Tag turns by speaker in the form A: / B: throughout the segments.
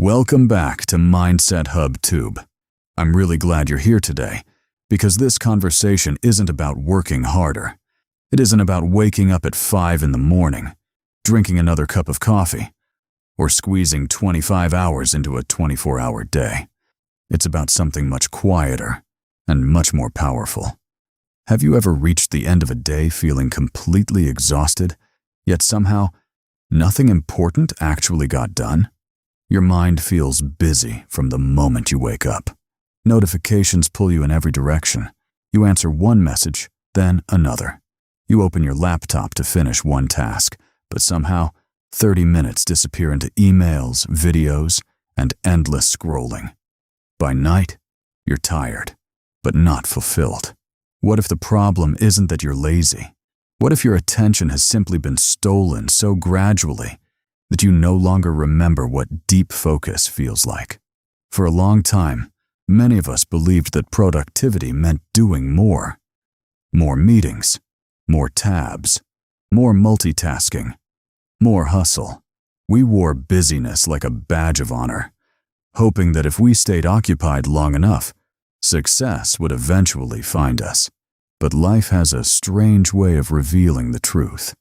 A: Welcome back to Mindset Hub Tube. I'm really glad you're here today because this conversation isn't about working harder. It isn't about waking up at 5 in the morning, drinking another cup of coffee, or squeezing 25 hours into a 24-hour day. It's about something much quieter and much more powerful. Have you ever reached the end of a day feeling completely exhausted, yet somehow nothing important actually got done? Your mind feels busy from the moment you wake up. Notifications pull you in every direction. You answer one message, then another. You open your laptop to finish one task, but somehow 30 minutes disappear into emails, videos, and endless scrolling. By night, you're tired, but not fulfilled. What if the problem isn't that you're lazy? What if your attention has simply been stolen so gradually that you no longer remember what deep focus feels like? For a long time, many of us believed that productivity meant doing more. More meetings, more tabs, more multitasking, more hustle. We wore busyness like a badge of honor, hoping that if we stayed occupied long enough, success would eventually find us. But life has a strange way of revealing the truth.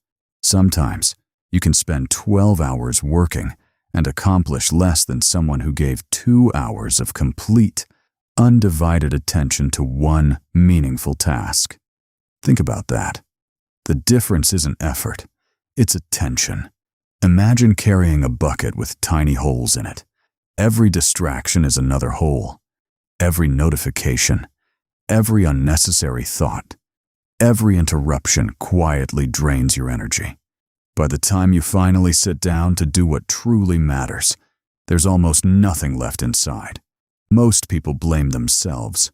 A: Sometimes, you can spend 12 hours working and accomplish less than someone who gave 2 hours of complete, undivided attention to one meaningful task. Think about that. The difference isn't effort, it's attention. Imagine carrying a bucket with tiny holes in it. Every distraction is another hole. Every notification, every unnecessary thought, every interruption quietly drains your energy. By the time you finally sit down to do what truly matters, there's almost nothing left inside. Most people blame themselves.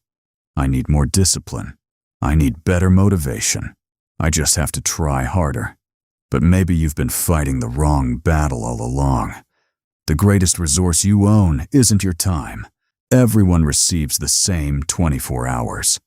A: I need more discipline. I need better motivation. I just have to try harder. But maybe you've been fighting the wrong battle all along. The greatest resource you own isn't your time. Everyone receives the same 24 hours.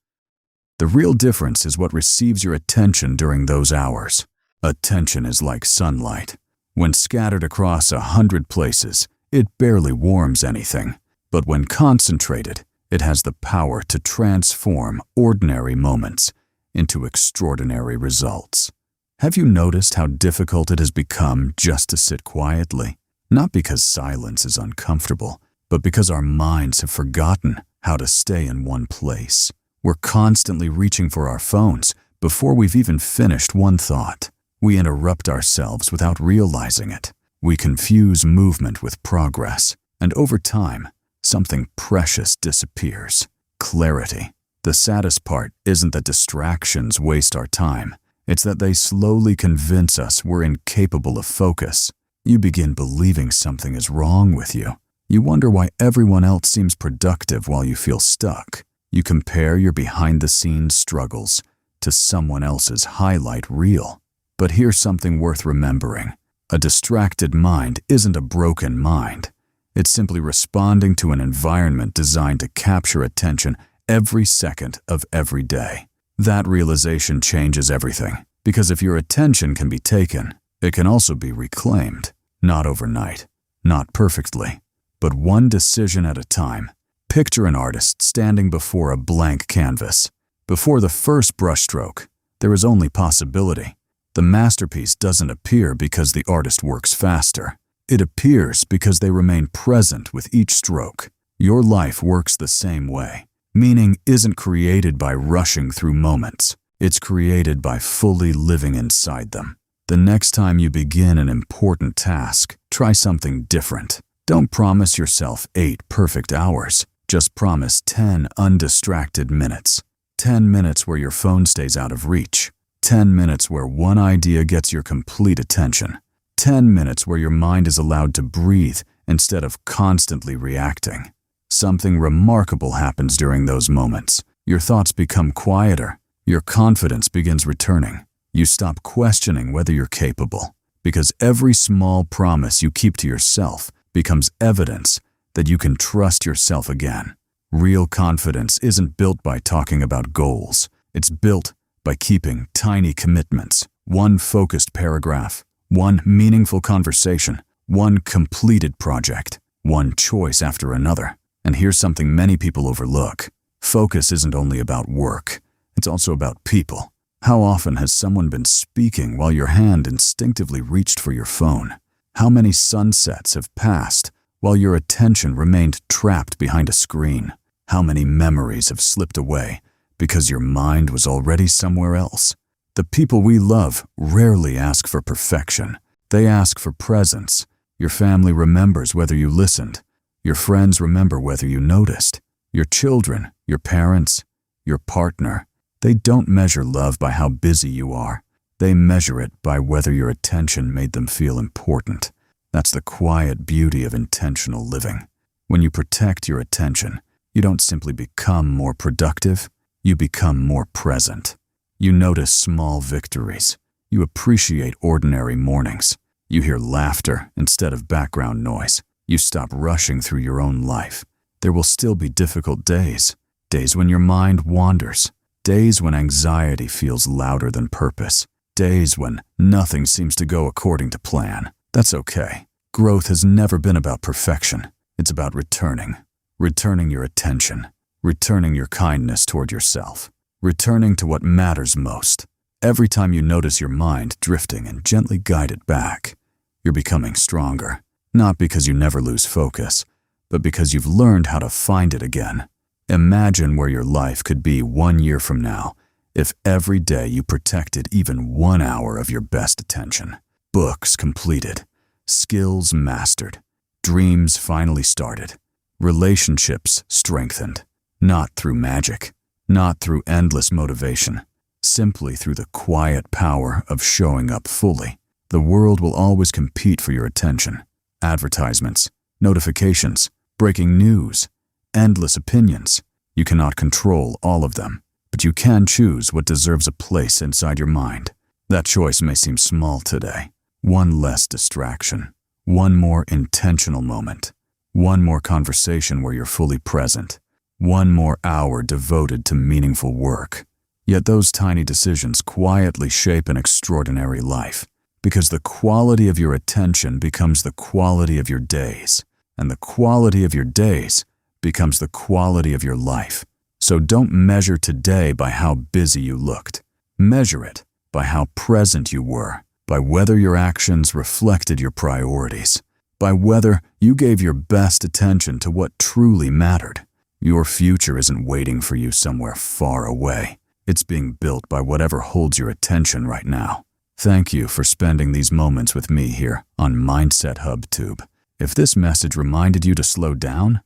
A: The real difference is what receives your attention during those hours. Attention is like sunlight. When scattered across 100 places, it barely warms anything. But when concentrated, it has the power to transform ordinary moments into extraordinary results. Have you noticed how difficult it has become just to sit quietly? Not because silence is uncomfortable, but because our minds have forgotten how to stay in one place. We're constantly reaching for our phones before we've even finished one thought. We interrupt ourselves without realizing it. We confuse movement with progress, and over time, something precious disappears. Clarity. The saddest part isn't that distractions waste our time. It's that they slowly convince us we're incapable of focus. You begin believing something is wrong with you. You wonder why everyone else seems productive while you feel stuck. You compare your behind-the-scenes struggles to someone else's highlight reel. But here's something worth remembering. A distracted mind isn't a broken mind. It's simply responding to an environment designed to capture attention every second of every day. That realization changes everything, because if your attention can be taken, it can also be reclaimed. Not overnight, not perfectly, but one decision at a time. Picture an artist standing before a blank canvas. Before the first brushstroke, there is only possibility. The masterpiece doesn't appear because the artist works faster. It appears because they remain present with each stroke. Your life works the same way. Meaning isn't created by rushing through moments. It's created by fully living inside them. The next time you begin an important task, try something different. Don't promise yourself 8 perfect hours. Just promise 10 undistracted minutes. 10 minutes where your phone stays out of reach. 10 minutes where one idea gets your complete attention. 10 minutes where your mind is allowed to breathe instead of constantly reacting. Something remarkable happens during those moments. Your thoughts become quieter. Your confidence begins returning. You stop questioning whether you're capable, because every small promise you keep to yourself becomes evidence that you can trust yourself again. Real confidence isn't built by talking about goals. It's built by keeping tiny commitments, one focused paragraph, one meaningful conversation, one completed project, one choice after another. And here's something many people overlook. Focus isn't only about work, it's also about people. How often has someone been speaking while your hand instinctively reached for your phone? How many sunsets have passed while your attention remained trapped behind a screen? How many memories have slipped away because your mind was already somewhere else? The people we love rarely ask for perfection. They ask for presence. Your family remembers whether you listened. Your friends remember whether you noticed. Your children, your parents, your partner, they don't measure love by how busy you are. They measure it by whether your attention made them feel important. That's the quiet beauty of intentional living. When you protect your attention, you don't simply become more productive, you become more present. You notice small victories. You appreciate ordinary mornings. You hear laughter instead of background noise. You stop rushing through your own life. There will still be difficult days, days when your mind wanders, days when anxiety feels louder than purpose, days when nothing seems to go according to plan. That's okay. Growth has never been about perfection. It's about returning your attention, returning your kindness toward yourself, returning to what matters most. Every time you notice your mind drifting and gently guide it back, you're becoming stronger, not because you never lose focus, but because you've learned how to find it again. Imagine where your life could be 1 year from now if every day you protected even 1 hour of your best attention. Books completed, skills mastered, dreams finally started, relationships strengthened, not through magic, not through endless motivation, simply through the quiet power of showing up fully. The world will always compete for your attention. Advertisements, notifications, breaking news, endless opinions. You cannot control all of them, but you can choose what deserves a place inside your mind. That choice may seem small today. One less distraction, one more intentional moment, one more conversation where you're fully present, one more hour devoted to meaningful work. Yet those tiny decisions quietly shape an extraordinary life, because the quality of your attention becomes the quality of your days, and the quality of your days becomes the quality of your life. So don't measure today by how busy you looked. Measure it by how present you were, by whether your actions reflected your priorities, by whether you gave your best attention to what truly mattered. Your future isn't waiting for you somewhere far away. It's being built by whatever holds your attention right now. Thank you for spending these moments with me here on Mindset Hub Tube. If this message reminded you to slow down,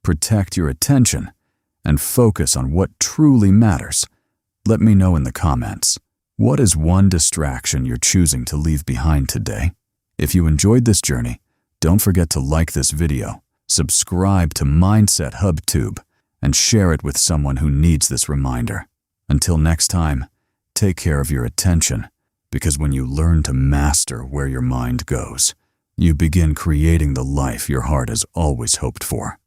A: protect your attention, and focus on what truly matters, let me know in the comments. What is one distraction you're choosing to leave behind today? If you enjoyed this journey, don't forget to like this video, subscribe to Mindset Hub Tube, and share it with someone who needs this reminder. Until next time, take care of your attention, because when you learn to master where your mind goes, you begin creating the life your heart has always hoped for.